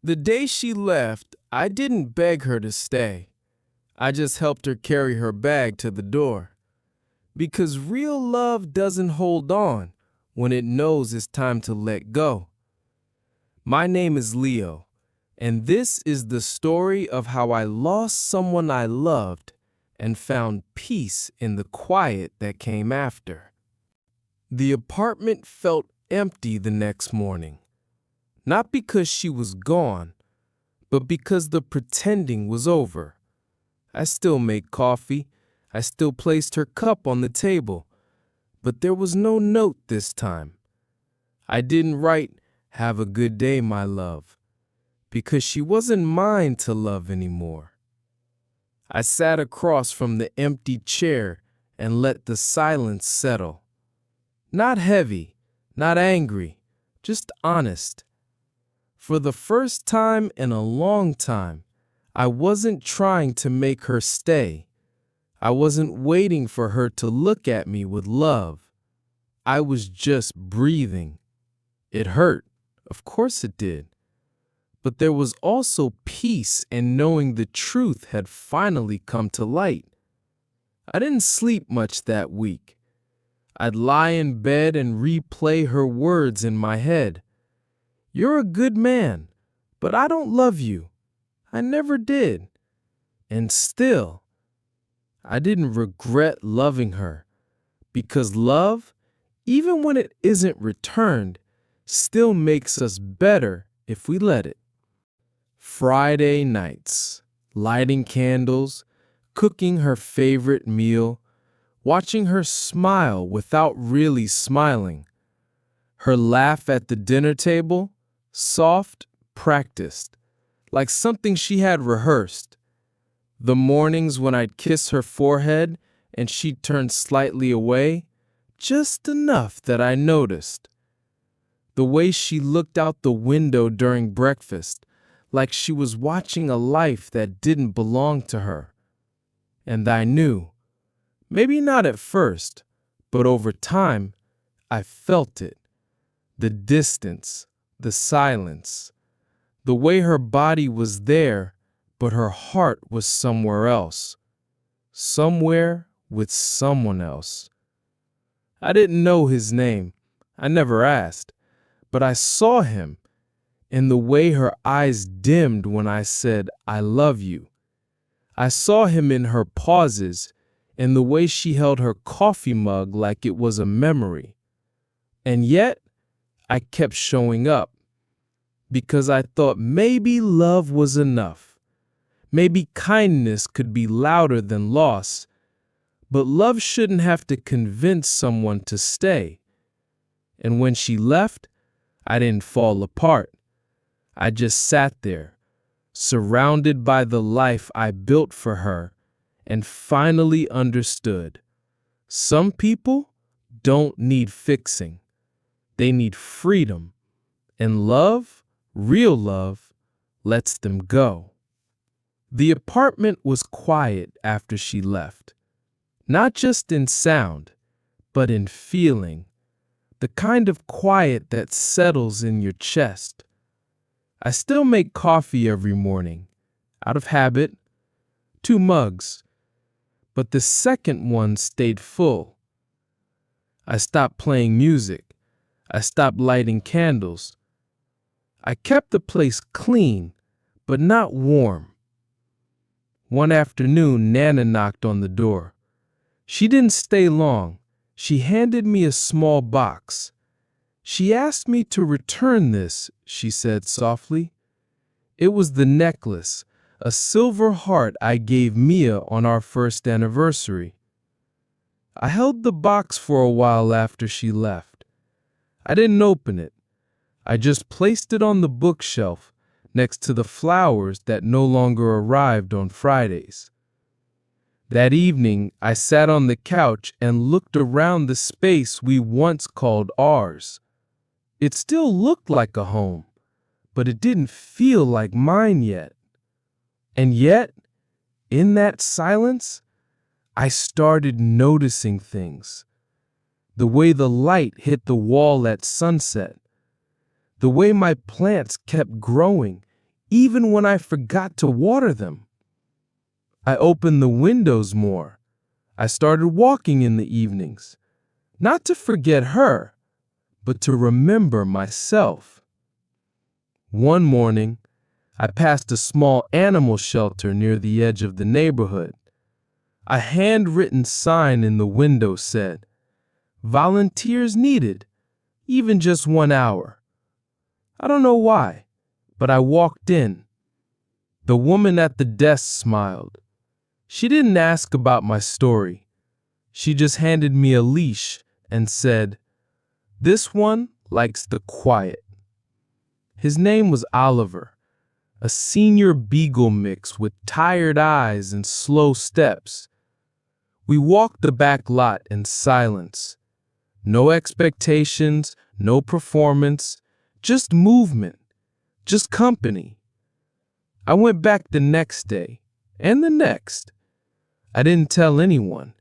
The day she left, I didn't beg her to stay. I just helped her carry her bag to the door. Because real love doesn't hold on when it knows it's time to let go. My name is Leo, and this is the story of how I lost someone I loved and found peace in the quiet that came after. The apartment felt empty the next morning, not because she was gone, but because the pretending was over. I still made coffee, I still placed her cup on the table, but there was no note this time. I didn't write, "Have a good day, my love," because she wasn't mine to love anymore. I sat across from the empty chair and let the silence settle. Not heavy, not angry, just honest. For the first time in a long time, I wasn't trying to make her stay. I wasn't waiting for her to look at me with love. I was just breathing. It hurt, of course it did. But there was also peace in knowing the truth had finally come to light. I didn't sleep much that week. I'd lie in bed and replay her words in my head. "You're a good man, but I don't love you. I never did." And still, I didn't regret loving her, because love, even when it isn't returned, still makes us better if we let it. Friday nights, lighting candles, cooking her favorite meal, watching her smile without really smiling. Her laugh at the dinner table, soft, practiced, like something she had rehearsed. The mornings when I'd kiss her forehead and she'd turn slightly away, just enough that I noticed. The way she looked out the window during breakfast, like she was watching a life that didn't belong to her. And I knew, maybe not at first, but over time, I felt it. The distance, the silence, the way her body was there, but her heart was somewhere else. Somewhere with someone else. I didn't know his name. I never asked. But I saw him in the way her eyes dimmed when I said, "I love you." I saw him in her pauses, in the way she held her coffee mug like it was a memory. And yet, I kept showing up, because I thought maybe love was enough. Maybe kindness could be louder than loss, but love shouldn't have to convince someone to stay. And when she left, I didn't fall apart. I just sat there, surrounded by the life I built for her, and finally understood. Some people don't need fixing. They need freedom. And love, real love, lets them go. The apartment was quiet after she left. Not just in sound, but in feeling. The kind of quiet that settles in your chest. I still make coffee every morning, out of habit, 2 mugs, but the second one stayed full. I stopped playing music. I stopped lighting candles. I kept the place clean, but not warm. One afternoon, Nana knocked on the door. She didn't stay long. She handed me a small box. "She asked me to return this," she said softly. It was the necklace, a silver heart I gave Mia on our first anniversary. I held the box for a while after she left. I didn't open it. I just placed it on the bookshelf next to the flowers that no longer arrived on Fridays. That evening, I sat on the couch and looked around the space we once called ours. It still looked like a home, but it didn't feel like mine yet. And yet, in that silence, I started noticing things. The way the light hit the wall at sunset. The way my plants kept growing, even when I forgot to water them. I opened the windows more. I started walking in the evenings, not to forget her, but to remember myself. One morning, I passed a small animal shelter near the edge of the neighborhood. A handwritten sign in the window said, "Volunteers needed, even just 1 hour." I don't know why, but I walked in. The woman at the desk smiled. She didn't ask about my story. She just handed me a leash and said, "This one likes the quiet." His name was Oliver, a senior beagle mix with tired eyes and slow steps. We walked the back lot in silence. No expectations, no performance, just movement, just company. I went back the next day, and the next. I didn't tell anyone.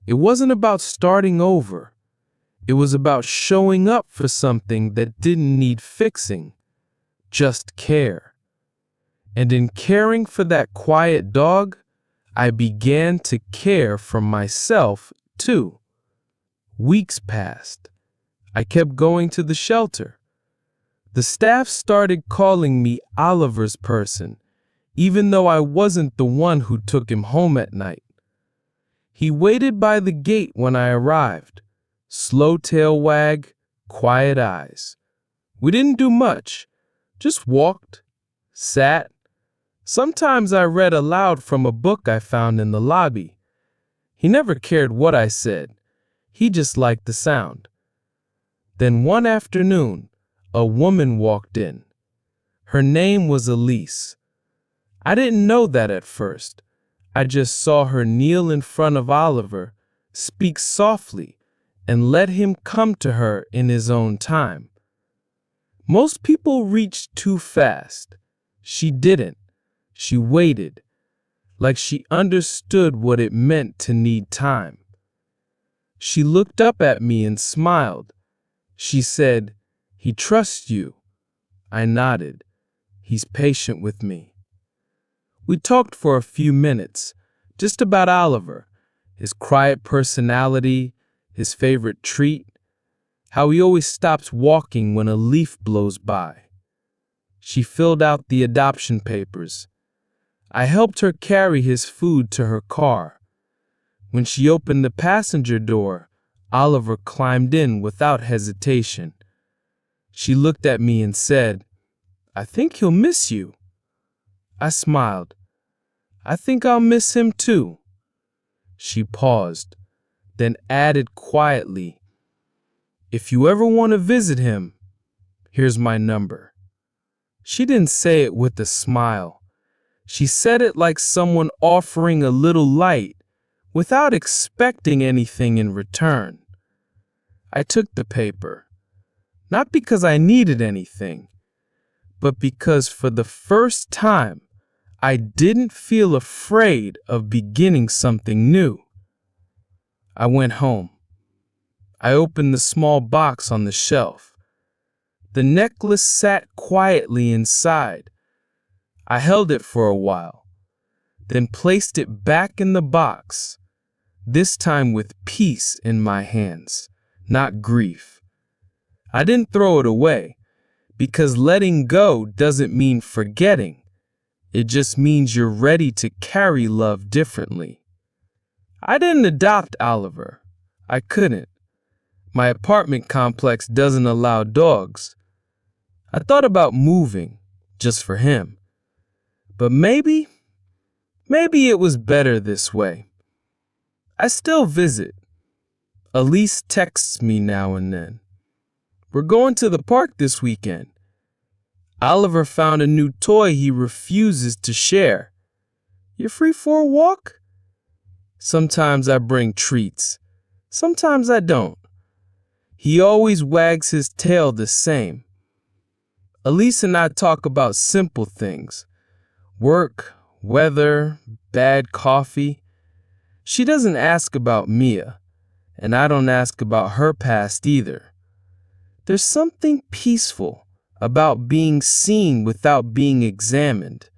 It wasn't about starting over. It was about showing up for something that didn't need fixing, just care. And in caring for that quiet dog, I began to care for myself too. Weeks passed. I kept going to the shelter. The staff started calling me Oliver's person, even though I wasn't the one who took him home at night. He waited by the gate when I arrived. Slow tail wag, quiet eyes. We didn't do much, just walked, sat. Sometimes I read aloud from a book I found in the lobby. He never cared what I said. He just liked the sound. Then one afternoon, a woman walked in. Her name was Elise. I didn't know that at first. I just saw her kneel in front of Oliver, speak softly, and let him come to her in his own time. Most people reached too fast. She didn't. She waited, like she understood what it meant to need time. She looked up at me and smiled. She said, "He trusts you." I nodded. "He's patient with me." We talked for a few minutes, just about Oliver, his quiet personality, his favorite treat, how he always stops walking when a leaf blows by. She filled out the adoption papers. I helped her carry his food to her car. When she opened the passenger door, Oliver climbed in without hesitation. She looked at me and said, "I think he'll miss you." I smiled. "I think I'll miss him too." She paused, then added quietly, "If you ever want to visit him, here's my number." She didn't say it with a smile. She said it like someone offering a little light without expecting anything in return. I took the paper, not because I needed anything, but because for the first time, I didn't feel afraid of beginning something new. I went home. I opened the small box on the shelf. The necklace sat quietly inside. I held it for a while, then placed it back in the box, this time with peace in my hands, not grief. I didn't throw it away, because letting go doesn't mean forgetting. It just means you're ready to carry love differently. I didn't adopt Oliver. I couldn't. My apartment complex doesn't allow dogs. I thought about moving, just for him. But maybe it was better this way. I still visit. Elise texts me now and then. "We're going to the park this weekend." Oliver found a new toy he refuses to share. "You free for a walk?" Sometimes I bring treats. Sometimes I don't. He always wags his tail the same. Elise and I talk about simple things. Work, weather, bad coffee. She doesn't ask about Mia, and I don't ask about her past either. There's something peaceful about being seen without being examined.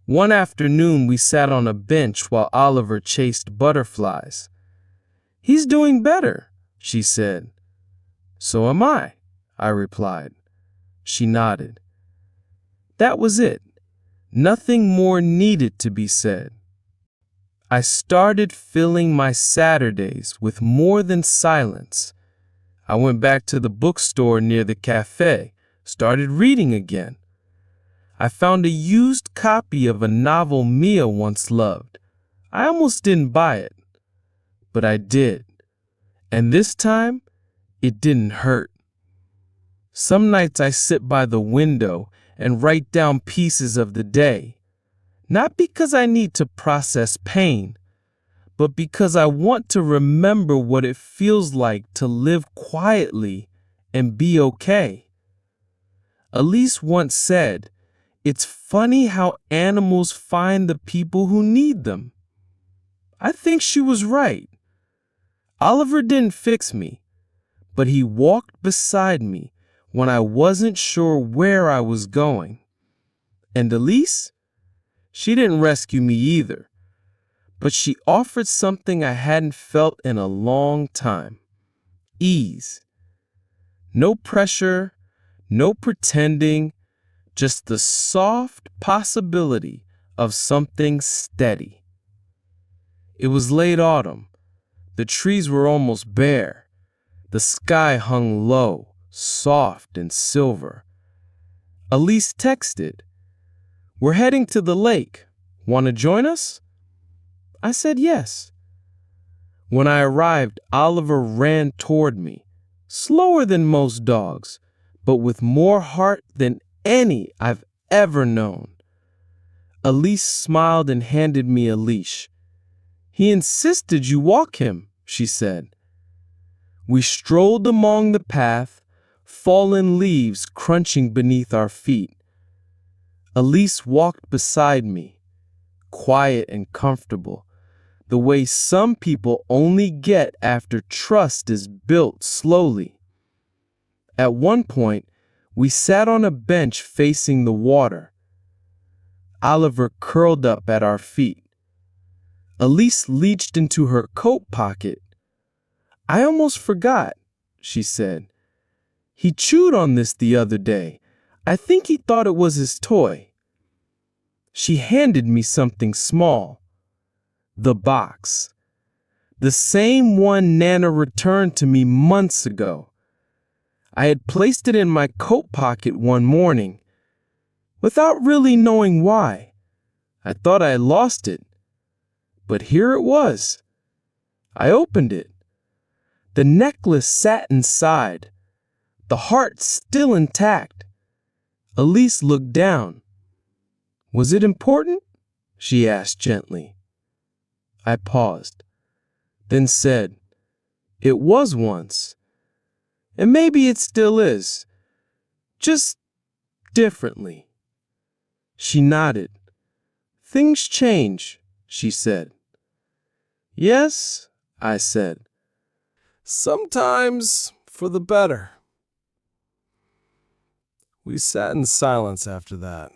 One afternoon, we sat on a bench while Oliver chased butterflies. "He's doing better," she said. "So am I replied. She nodded. That was it. Nothing more needed to be said. I started filling my Saturdays with more than silence. I went back to the bookstore near the cafe, started reading again. I found a used copy of a novel Mia once loved. I almost didn't buy it, but I did. And this time, it didn't hurt. Some nights I sit by the window and write down pieces of the day, not because I need to process pain, but because I want to remember what it feels like to live quietly and be okay. Elise once said, "It's funny how animals find the people who need them." I think she was right. Oliver didn't fix me, but he walked beside me when I wasn't sure where I was going. And Elise? She didn't rescue me either, but she offered something I hadn't felt in a long time. Ease. No pressure, no pretending, just the soft possibility of something steady. It was late autumn. The trees were almost bare. The sky hung low, soft and silver. Elise texted, "We're heading to the lake. Want to join us?" I said yes. When I arrived, Oliver ran toward me, slower than most dogs, but with more heart than any I've ever known. Elise smiled and handed me a leash. "He insisted you walk him," she said. We strolled along the path, fallen leaves crunching beneath our feet. Elise walked beside me, quiet and comfortable, the way some people only get after trust is built slowly. At one point, we sat on a bench facing the water. Oliver curled up at our feet. Elise reached into her coat pocket. "I almost forgot," she said. "He chewed on this the other day. I think he thought it was his toy." She handed me something small. The box. The same one Nana returned to me months ago. I had placed it in my coat pocket one morning, without really knowing why. I thought I had lost it. But here it was. I opened it. The necklace sat inside, the heart still intact. Elise looked down. "Was it important?" she asked gently. I paused, then said, "It was once, and maybe it still is, just differently." She nodded. "Things change," she said. "Yes," I said. "Sometimes for the better." We sat in silence after that.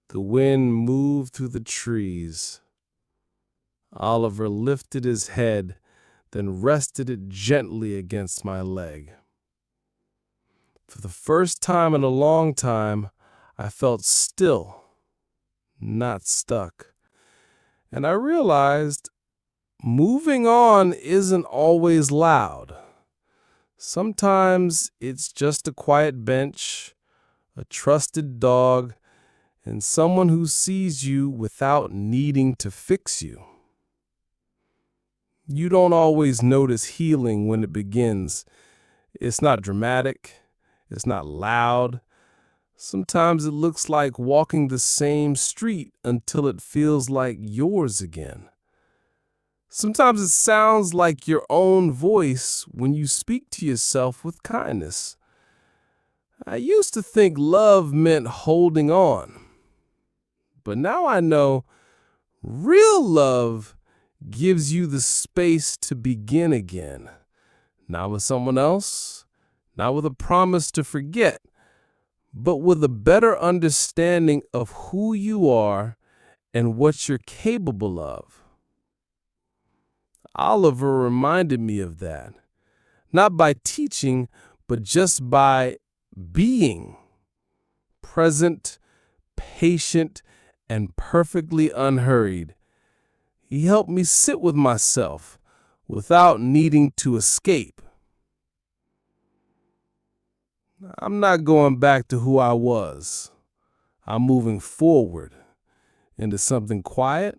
The wind moved through the trees. Oliver lifted his head, then rested it gently against my leg. For the first time in a long time, I felt still, not stuck. And I realized moving on isn't always loud. Sometimes it's just a quiet bench, a trusted dog, and someone who sees you without needing to fix you. You don't always notice healing when it begins. It's not dramatic. It's not loud. Sometimes it looks like walking the same street until it feels like yours again. Sometimes it sounds like your own voice when you speak to yourself with kindness. I used to think love meant holding on. But now I know real love gives you the space to begin again. Not with someone else, not with a promise to forget, but with a better understanding of who you are and what you're capable of. Oliver reminded me of that, not by teaching, but just by being present, patient, and perfectly unhurried. He helped me sit with myself without needing to escape. I'm not going back to who I was. I'm moving forward into something quiet,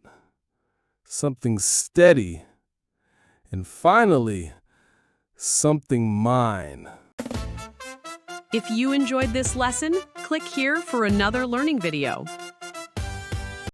something steady, and finally, something mine. If you enjoyed this lesson, click here for another learning video.